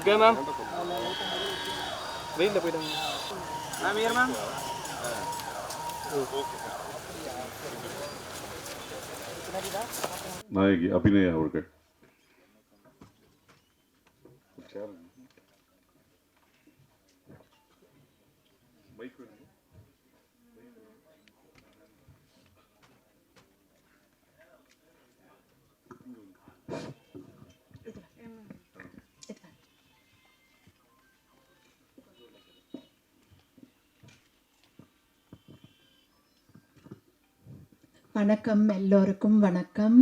Okay ma'am. வெயிலில் போயிட்டாங்க ma'am. ஏர் ma'am. நாயகி அபிநயா அவர்கள். வணக்கம், எல்லோருக்கும் வணக்கம்.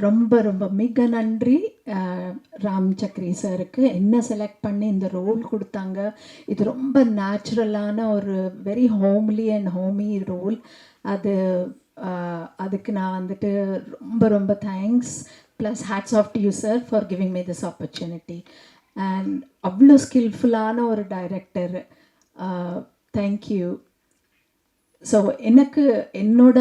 ரொம்ப ரொம்ப மிக நன்றி ராம் சக்ரி சாருக்கு என்ன செலக்ட் பண்ணி இந்த ரோல் கொடுத்தாங்க. இது ரொம்ப நேச்சுரலான ஒரு very homely and homie role. அதுக்கு நான் வந்துட்டு ரொம்ப ரொம்ப thanks. Plus hats off to you sir for giving me this opportunity. And அவ்வளோ ஸ்கில்ஃபுல்லான ஒரு டைரக்டர். தேங்க்யூ. ஸோ எனக்கு என்னோட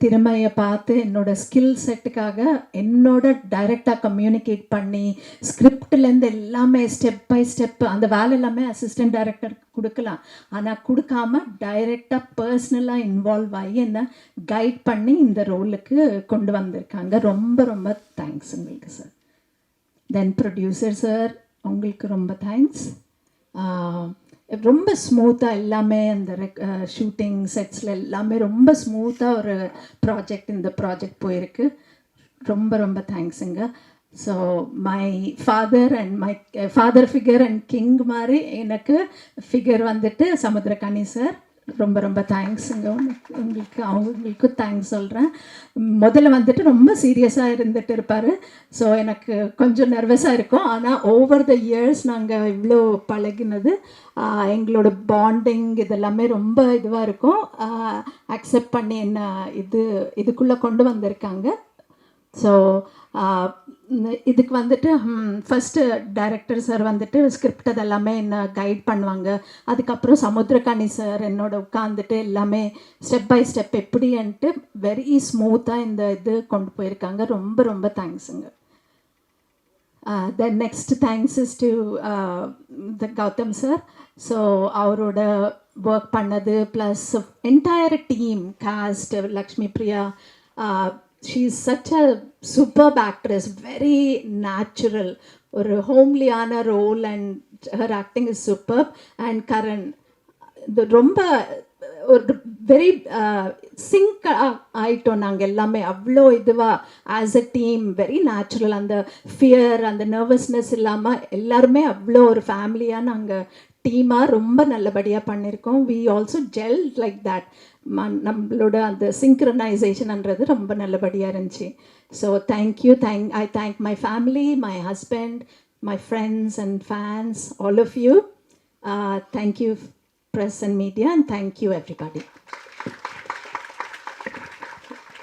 திறமையை பார்த்து என்னோட ஸ்கில் செட்டுக்காக என்னோட டைரெக்டாக கம்யூனிகேட் பண்ணி ஸ்கிரிப்ட்லேருந்து எல்லாமே ஸ்டெப் பை ஸ்டெப் அந்த வேலை எல்லாமே அசிஸ்டன்ட் டைரக்டருக்கு கொடுக்கலாம். ஆனால் கொடுக்காம டைரெக்டாக பர்சனலாக இன்வால்வ் ஆகி என்னை கைட் பண்ணி இந்த ரோலுக்கு கொண்டு வந்திருக்காங்க. ரொம்ப ரொம்ப தேங்க்ஸ் உங்களுக்கு சார். தென் ப்ரொடியூசர் சார், உங்களுக்கு ரொம்ப தேங்க்ஸ். ரொம்ப ஸ்மூத்தாக எல்லாமே அந்த ஷூட்டிங் செட்ஸில் எல்லாமே ரொம்ப ஸ்மூத்தாக ஒரு இந்த ப்ராஜெக்ட் போயிருக்கு. ரொம்ப ரொம்ப தேங்க்ஸுங்க. So my father figure and king மாதிரி எனக்கு ஃபிகர் வந்துட்டு சமுத்திரகாணி சார். ரொம்ப ரொம்ப தேங்க்ஸுங்க. அவங்களுக்கு தேங்க்ஸ் சொல்கிறேன். முதல்ல வந்துட்டு ரொம்ப சீரியஸாக இருந்துட்டு இருப்பார். ஸோ எனக்கு கொஞ்சம் நர்வஸாக இருக்கும். ஆனால் ஓவர் த இயர்ஸ் நாங்கள் இவ்வளோ பழகினது, எங்களோட பாண்டிங் இதெல்லாமே ரொம்ப இதுவாக இருக்கும். அக்செப்ட் பண்ணி என்ன இதுக்குள்ளே கொண்டு வந்திருக்காங்க. ஸோ இதுக்கு வந்துட்டு ஃபஸ்ட்டு டைரக்டர் சார் வந்துட்டு ஸ்கிரிப்ட் அதெல்லாமே என்ன கைட் பண்ணுவாங்க. அதுக்கப்புறம் சமுத்திரகாணி சார் என்னோட உட்காந்துட்டு எல்லாமே ஸ்டெப் பை ஸ்டெப் எப்படின்ட்டு வெரி ஸ்மூத்தாக இந்த கொண்டு போயிருக்காங்க. ரொம்ப ரொம்ப தேங்க்ஸுங்க. Then next thanks is to the Gautham sir. So அவரோட ஒர்க் பண்ணது plus entire team cast, Lakshmi Priya, she is such a superb actress, very natural, ஒரு ஹோம்லியான role and her acting is super. And Karan ரொம்ப ஒரு வெரி சிங்க் ஆகிட்டோம் நாங்கள் எல்லாமே. அவ்வளோ இதுவாக as a team very natural. அந்த ஃபியர் அந்த நர்வஸ்னஸ் இல்லாமல் எல்லாருமே அவ்வளோ ஒரு ஃபேமிலியாக நாங்கள் டீமாக ரொம்ப நல்லபடியாக பண்ணியிருக்கோம். We also gel like that. நம்மளோட அந்த சிங்க்ரனைசேஷன்ன்றது ரொம்ப நல்லபடியாக இருந்துச்சு. So thank you. I thank my family, my husband, my friends and fans, all of you. Thank you press and media, and thank you everybody.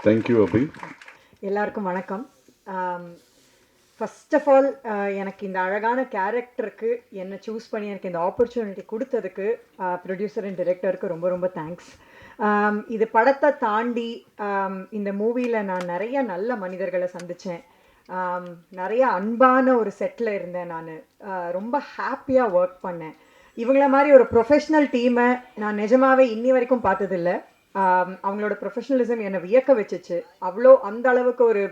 Thank you Abhi. எல்லாருக்கும் வணக்கம். ஃபர்ஸ்ட் ஆஃப் ஆல் எனக்கு இந்த அழகான கேரக்டருக்கு என்னை சூஸ் பண்ணி எனக்கு இந்த ஆப்பர்ச்சுனிட்டி கொடுத்ததுக்கு ப்ரொடியூசர் அண்ட் டிரெக்டருக்கு ரொம்ப ரொம்ப தேங்க்ஸ். இது படத்தை தாண்டி இந்த மூவியில் நான் நிறைய நல்ல மனிதர்களை சந்தித்தேன். நிறைய அன்பான ஒரு செட்டில் இருந்தேன். நான் ரொம்ப ஹாப்பியாக ஒர்க் பண்ணேன். இவங்கள மாதிரி ஒரு ப்ரொஃபஷ்னல் டீமை நான் நிஜமாவே இன்னி வரைக்கும் பார்த்ததில்லை. அவங்களோட ப்ரொஃபஷ்னலிசம் என்னை வியக்க வச்சுச்சு. அவ்வளோ அந்த அளவுக்கு ஒரு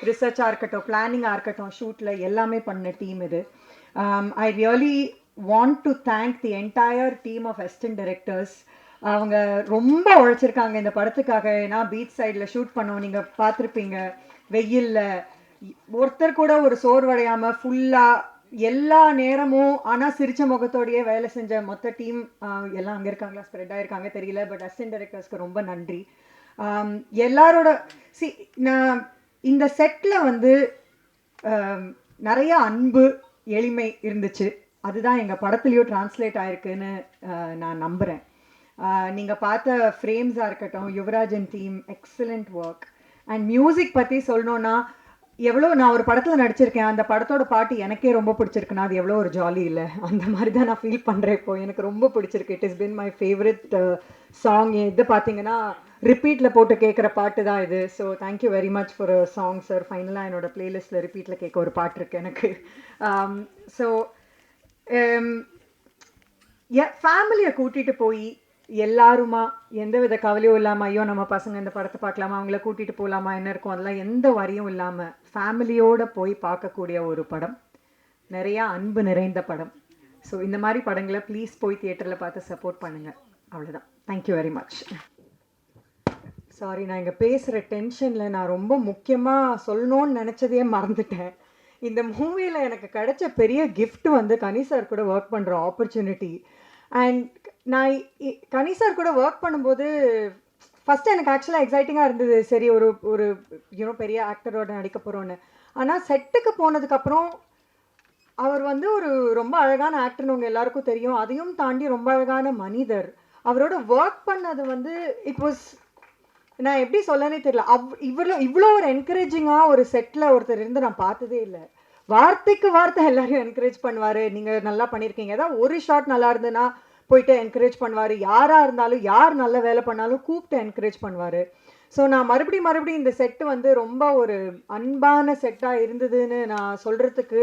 ரிசர்ச்சாக இருக்கட்டும், பிளானிங்காக இருக்கட்டும், ஷூட்டில் எல்லாமே பண்ண டீம் இது. I really want to thank the entire team of assistant directors. அவங்க ரொம்ப உழைச்சிருக்காங்க இந்த படத்துக்காக. ஏன்னா பீச் சைடில் ஷூட் பண்ணோம், நீங்கள் பார்த்துருப்பீங்க. வெயிலில் ஒருத்தர் கூட ஒரு சோர்வடையாமல் ஃபுல்லாக எல்லா நேரமும் ஆனால் சிரிச்ச முகத்தோடையே வேலை செஞ்ச மொத்த டீம் எல்லாம் அங்கே இருக்காங்களா, ஸ்ப்ரெட் ஆகிருக்காங்க தெரியல. பட் அசிஸ்டன்ட் டைரக்டர்ஸ்க்கு ரொம்ப நன்றி. எல்லாரோட நான் இந்த செட்டில் வந்து நிறைய அன்பு, எளிமை இருந்துச்சு. அதுதான் எங்கள் படத்துலேயும் டிரான்ஸ்லேட் ஆகிருக்குன்னு நான் நம்புகிறேன். நீங்கள் பார்த்த ஃப்ரேம்ஸாக இருக்கட்டும், Yuvarajan team excellent work. And music பற்றி சொல்லணுன்னா, எவ்வளோ நான் ஒரு படத்தில் நடிச்சிருக்கேன், அந்த படத்தோட பாட்டு எனக்கே ரொம்ப பிடிச்சிருக்குன்னா அது எவ்வளோ ஒரு ஜாலி இல்லை? அந்த மாதிரி தான் நான் ஃபீல் பண்ணுறேன். இப்போது எனக்கு ரொம்ப பிடிச்சிருக்கு. It is been my favourite song. இது பார்த்தீங்கன்னா ரிப்பீட்டில் போட்டு கேட்குற பாட்டு தான் இது. So thank you very much for a song sir. ஃபைனலாக என்னோடய ப்ளேலிஸ்ட்டில் ரிப்பீட்டில் கேட்க ஒரு பாட்டு இருக்குது எனக்கு. ஸோ ஃபேமிலியை கூட்டிகிட்டு போய் எல்லாருமா எந்த வித கவலையும் இல்லாமல், ஐயோ நம்ம பசங்க இந்த படத்தை பார்க்கலாமா, அவங்கள கூட்டிகிட்டு போகலாமா, என்ன இருக்கும், அதெல்லாம் எந்த வரியும் இல்லாமல் ஃபேமிலியோடு போய் பார்க்கக்கூடிய ஒரு படம், நிறையா அன்பு நிறைந்த படம். ஸோ இந்த மாதிரி படங்களை ப்ளீஸ் போய் தியேட்டரில் பார்த்து சப்போர்ட் பண்ணுங்கள். அவ்வளோதான். Thank you very much. சாரி, நான் இங்கே பேசுகிற டென்ஷனில் நான் ரொம்ப முக்கியமாக சொல்லணும்னு நினச்சதையே மறந்துட்டேன். இந்த மூவியில் எனக்கு கிடைச்ச பெரிய கிஃப்ட் வந்து கனி சார் கூட ஒர்க் பண்ணுற ஆப்பர்ச்சுனிட்டி. அண்ட் நான் கனி சார் கூட ஒர்க் பண்ணும்போது ஃபஸ்ட்டு எனக்கு ஆக்சுவலாக எக்ஸைட்டிங்காக இருந்தது. சரி, ஒரு பெரிய ஆக்டரோட நடிக்க போகிறோன்னு. ஆனால் செட்டுக்கு போனதுக்கப்புறம் அவர் வந்து ஒரு ரொம்ப அழகான ஆக்டர்னு உங்கள் எல்லாருக்கும் தெரியும். அதையும் தாண்டி ரொம்ப அழகான மனிதர். அவரோட ஒர்க் பண்ணது வந்து இட் வாஸ், நான் எப்படி சொல்லனே தெரியல. இவ்வளோ ஒரு என்கரேஜிங்காக ஒரு செட்டில் ஒருத்தர் இருந்து நான் பார்த்ததே இல்லை. வார்த்தைக்கு வார்த்தை எல்லாரையும் என்கரேஜ் பண்ணுவார். நீங்கள் நல்லா பண்ணியிருக்கீங்க, ஏதாவது ஒரு ஷாட் நல்லா இருந்ததுன்னா போயிட்டு என்கரேஜ் பண்ணுவார். யாராக இருந்தாலும், யார் நல்ல வேலை பண்ணாலும் கூப்பிட்டு என்கரேஜ் பண்ணுவார். ஸோ நான் மறுபடியும் இந்த செட்டு வந்து ரொம்ப ஒரு அன்பான செட்டாக இருந்ததுன்னு நான் சொல்கிறதுக்கு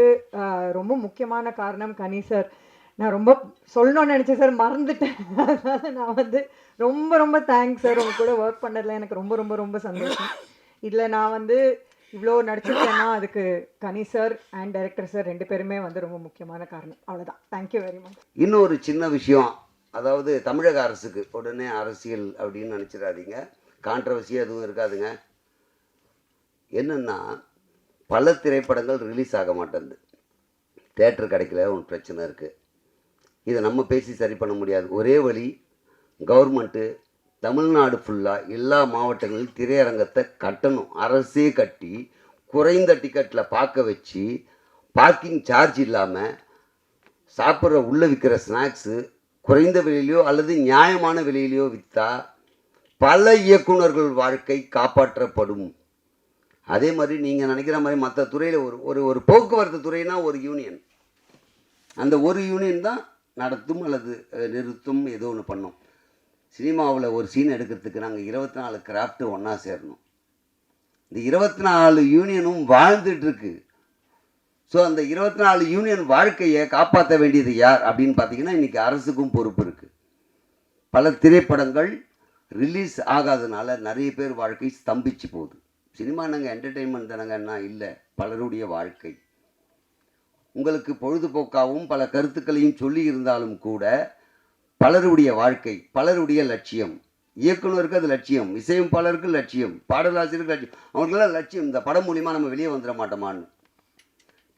ரொம்ப முக்கியமான காரணம் கனி சார். நான் ரொம்ப சொல்லணும்னு நினச்சேன் சார், மறந்துட்டேன். அதனால் நான் வந்து ரொம்ப தேங்க்ஸ் சார். உங்க கூட ஒர்க் பண்ணதில் எனக்கு ரொம்ப சந்தோஷம். இதில் நான் வந்து இவ்வளோ நடிச்சிருக்கேன்னா அதுக்கு கனி சார் அண்ட் டைரக்டர் சார் 2 பேருமே வந்து ரொம்ப முக்கியமான காரணம். அவ்வளோதான். Thank you very much. இன்னொரு சின்ன விஷயம், அதாவது தமிழக அரசுக்கு உடனே அரசியல் அப்படின்னு நினச்சிடாதீங்க, கான்ட்ரவர்சி எதுவும் இருக்காதுங்க. என்னென்னா, பல திரைப்படங்கள் ரிலீஸ் ஆக மாட்டேங்குது, தேட்டர் கிடைக்கல, ஒரு பிரச்சனை இருக்குது. இதை நம்ம பேசி சரி பண்ண முடியாது. ஒரே வழி, கவர்மெண்ட்டு தமிழ்நாடு ஃபுல்லாக எல்லா மாவட்டங்களிலும் திரையரங்கத்தை கட்டணும். அரசே கட்டி குறைந்த டிக்கெட்டில் பார்க்க வச்சு, பார்க்கிங் சார்ஜ் இல்லாமல் சாப்பிட்ற உள்ளே விற்கிற ஸ்நாக்ஸு குறைந்த விலையிலையோ அல்லது நியாயமான விலையிலையோ விற்றா பல இயக்குநர்கள் வாழ்க்கை காப்பாற்றப்படும். அதே மாதிரி நீங்கள் நினைக்கிற மாதிரி மற்ற துறையில் ஒரு போக்குவரத்து துறைனா ஒரு யூனியன், அந்த ஒரு யூனியன் தான் நடத்தும் அல்லது நிறுத்தும், ஏதோ ஒன்று பண்ணும். சினிமாவில் ஒரு சீன் எடுக்கிறதுக்கு நாங்கள் 24 கிராஃப்ட்டு ஒன்றா சேரணும். இந்த 24 யூனியனும் வாழ்ந்துட்டுருக்கு. ஸோ அந்த 24 யூனியன் வாழ்க்கையை காப்பாற்ற வேண்டியது யார் அப்படின்னு பார்த்தீங்கன்னா, இன்றைக்கி அரசுக்கும் பொறுப்பு இருக்குது. பல திரைப்படங்கள் ரிலீஸ் ஆகாதனால நிறைய பேர் வாழ்க்கை ஸ்தம்பிச்சு போகுது. சினிமா நாங்கள் என்டர்டெயின்மெண்ட் தானங்கன்னா இல்லை, பலருடைய வாழ்க்கை. உங்களுக்கு பொழுதுபோக்காகவும் பல கருத்துக்களையும் சொல்லி இருந்தாலும் கூட பலருடைய வாழ்க்கை, பலருடைய லட்சியம். இயக்குனருக்கு அது லட்சியம், இசையமைப்பாளருக்கு லட்சியம், பாடலாசிரியருக்கு லட்சியம், அவங்களுக்கெல்லாம் லட்சியம் இந்த படம் மூலிமா நம்ம வெளியே வந்துட மாட்டோமான்னு.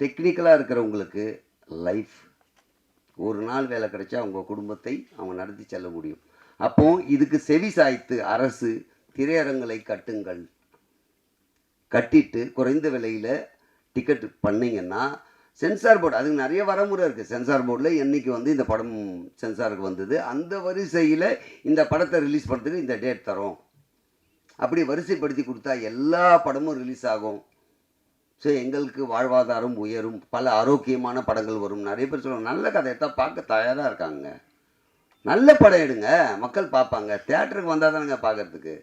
டெக்னிக்கலாக இருக்கிறவங்களுக்கு லைஃப், ஒரு நாள் வேலை கிடைச்சா அவங்க குடும்பத்தை அவங்க நடத்தி செல்ல முடியும். அப்போது இதுக்கு செவி சாய்த்து அரசு திரையரங்களை கட்டுங்கள், கட்டிட்டு குறைந்த விலையில் டிக்கெட் பண்ணிங்கன்னா சென்சார் போர்டு, அதுக்கு நிறைய வரமுறை இருக்குது. சென்சார் போர்டில் என்றைக்கு வந்து இந்த படம் சென்சாருக்கு வந்தது, அந்த வரிசையில் இந்த படத்தை ரிலீஸ் பண்ணுறதுக்கு இந்த டேட் தரோம், அப்படி வரிசைப்படுத்தி கொடுத்தா எல்லா படமும் ரிலீஸ் ஆகும். ஸோ எங்களுக்கு வாழ்வாதாரம் உயரும், பல ஆரோக்கியமான படங்கள் வரும். நிறைய பேர் சொல்லுவாங்க நல்ல கதையத்தான் பார்க்க தயாராக இருக்காங்க, நல்ல படம் எடுங்க, மக்கள் பார்ப்பாங்க. தேட்டருக்கு வந்தால் தானேங்க பார்க்குறதுக்கு,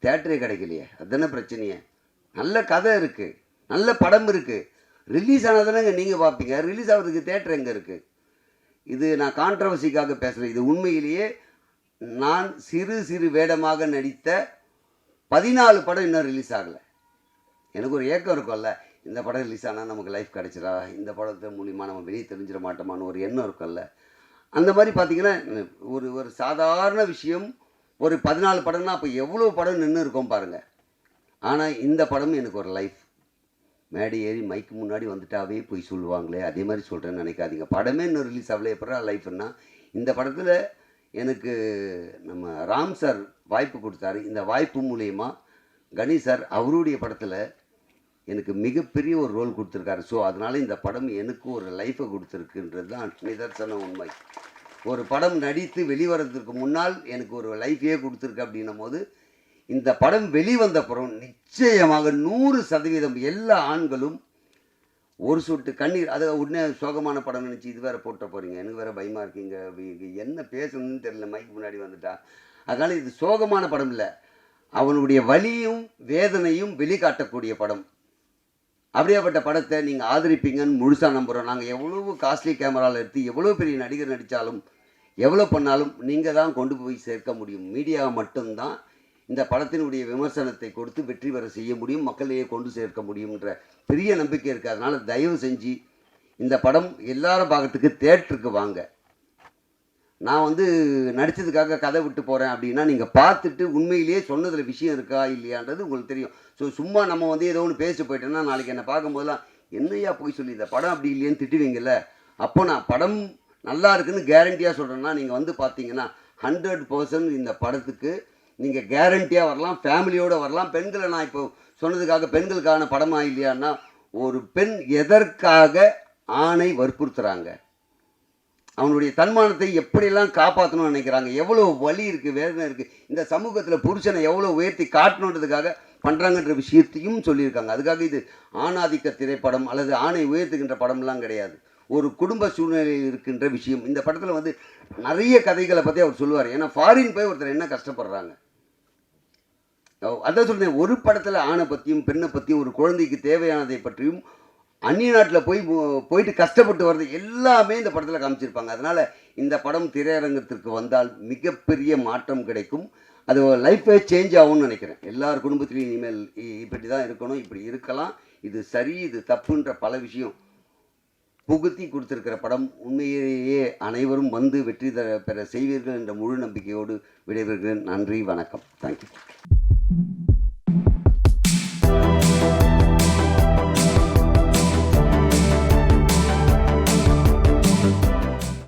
தேட்டரே கிடைக்கலையே, அதுதானே பிரச்சனையே. நல்ல கதை இருக்குது, நல்ல படம் இருக்குது, ரிலீஸ் ஆனதானங்க நீங்கள் பார்ப்பீங்க, ரிலீஸ் ஆகிறதுக்கு தேட்டர் எங்கே இருக்குது? இது நான் கான்ட்ரவர்சிக்காக பேசுகிறேன். இது உண்மையிலேயே நான் சிறு வேடமாக நடித்த 14 படம் இன்னும் ரிலீஸ் ஆகலை. எனக்கு ஒரு ஏக்கம் இருக்கும்ல, இந்த படம் ரிலீஸ் ஆனால் நமக்கு லைஃப் கிடச்சிடா, இந்த படத்தை மூலிமா நம்ம வெளியே தெரிஞ்சிட மாட்டோமான்னு ஒரு எண்ணம் இருக்கும்ல. அந்த மாதிரி பார்த்திங்கன்னா ஒரு சாதாரண விஷயம், ஒரு 14 படம்னா அப்போ எவ்வளோ படம் நின்று இருக்கோம் பாருங்கள். ஆனால் இந்த படம் எனக்கு ஒரு லைஃப். மேடை ஏறி மைக்கு முன்னாடி வந்துட்டாவே போய் சொல்லுவாங்களே, அதே மாதிரி சொல்கிறேன்னு நினைக்காதீங்க. படமே இன்னும் ரிலீஸ் ஆகல, எப்படா லைஃப்னா இந்த படத்தில் எனக்கு நம்ம ராம் சார் வாய்ப்பு கொடுத்தாரு. இந்த வாய்ப்பு மூலயமா கணி சார் அவருடைய படத்தில் எனக்கு மிகப்பெரிய ஒரு ரோல் கொடுத்துருக்காரு. ஸோ அதனால் இந்த படம் எனக்கு ஒரு லைஃப்பை கொடுத்துருக்குன்றது தான் நிதர்சன உண்மை. ஒரு படம் நடித்து வெளிவரதுக்கு முன்னால் எனக்கு ஒரு லைஃபையே கொடுத்துருக்கு அப்படின்னும் போது, இந்த படம் வெளிவந்தப்புறம் நிச்சயமாக 100% எல்லா ஆண்களும் ஒரு சொட்டு கண்ணீர், அதை உடனே சோகமான படம் நினச்சி இது வேறு போட்ட போகிறீங்க, எனக்கு வேறு பயமாக இருக்கீங்க, என்ன பேசணும்னு தெரியல மைக்கு முன்னாடி வந்துட்டா. அதனால் இது சோகமான படம் இல்லை, அவனுடைய வலியும் வேதனையும் வெளிக்காட்டக்கூடிய படம். அப்படியேப்பட்ட படத்தை நீங்கள் ஆதரிப்பீங்கன்னு முழுசாக நம்புகிறோம். நாங்கள் எவ்வளோ காஸ்ட்லி கேமராவில் எடுத்து எவ்வளோ பெரிய நடிகர் நடித்தாலும் எவ்வளோ பண்ணாலும் நீங்கள் தான் கொண்டு போய் சேர்க்க முடியும். மீடியா மட்டும்தான் இந்த படத்தினுடைய விமர்சனத்தை கொடுத்து வெற்றி பெற செய்ய முடியும், மக்களையே கொண்டு சேர்க்க முடியும்ன்ற பெரிய நம்பிக்கை இருக்குது. அதனால் தயவு செஞ்சு இந்த படம் எல்லாரும் பார்க்கறதுக்கு தேட்டருக்கு வாங்க. நான் நடித்ததுக்காக கதை விட்டு போகிறேன் அப்படின்னா நீங்கள் பார்த்துட்டு உண்மையிலேயே சொன்னதில் விஷயம் இருக்கா இல்லையான்றது உங்களுக்கு தெரியும். ஸோ சும்மா நம்ம ஏதோ ஒன்று பேசி போயிட்டோன்னா நாளைக்கு என்னை பார்க்கும்போதெல்லாம் என்னையா போய் சொல்லி இந்த படம் அப்படி இல்லையேன்னு திட்டுவீங்கல்ல. அப்போ நான் படம் நல்லா இருக்குன்னு கேரண்டியாக சொல்கிறேன்னா நீங்கள் பார்த்தீங்கன்னா 100% இந்த படத்துக்கு நீங்கள் கேரண்டியாக வரலாம், ஃபேமிலியோடு வரலாம். பெண்களை நான் இப்போ சொன்னதுக்காக பெண்களுக்கான படமாக இல்லையான்னா, ஒரு பெண் எதற்காக ஆணை வற்புறுத்துகிறாங்க, அவனுடைய தன்மானத்தை எப்படியெல்லாம் காப்பாற்றணும்னு நினைக்கிறாங்க, எவ்வளோ வலி இருக்குது, வேதனை இருக்குது, இந்த சமூகத்தில் புருஷனை எவ்வளோ உயர்த்தி காட்டணுன்றதுக்காக பண்ணுறாங்கன்ற விஷயத்தையும் சொல்லியிருக்காங்க. அதுக்காக இது ஆணாதிக்க திரைப்படம் அல்லது ஆணை உயர்த்துகின்ற படம்லாம் கிடையாது. ஒரு குடும்ப சூழ்நிலையில் இருக்கின்ற விஷயம். இந்த படத்தில் நிறைய கதைகளை பற்றி அவர் சொல்லுவார். ஏன்னா ஃபாரின் போய் ஒருத்தர் என்ன கஷ்டப்படுறாங்க, அதான் சொல்கிறேன். ஒரு படத்தில் ஆணை பற்றியும் பெண்ணை பற்றியும் ஒரு குழந்தைக்கு தேவையானதை பற்றியும் அந்நிய நாட்டில் போயிட்டு கஷ்டப்பட்டு வர்றது எல்லாமே இந்த படத்தில் காமிச்சிருப்பாங்க. அதனால் இந்த படம் திரையரங்கத்திற்கு வந்தால் மிகப்பெரிய மாற்றம் கிடைக்கும். அது லைஃபே சேஞ்ச் ஆகும்னு நினைக்கிறேன். எல்லார் குடும்பத்திலையும் இனிமேல் இப்படி தான் இருக்கணும், இப்படி இருக்கலாம், இது சரி இது தப்புன்ற பல விஷயம் புகுத்தி கொடுத்துருக்கிற படம். உண்மையிலேயே அனைவரும் வெற்றி பெற செய்வீர்கள் என்ற முழு நம்பிக்கையோடு விடைபெறுகிறேன். நன்றி, வணக்கம். தேங்க்யூ.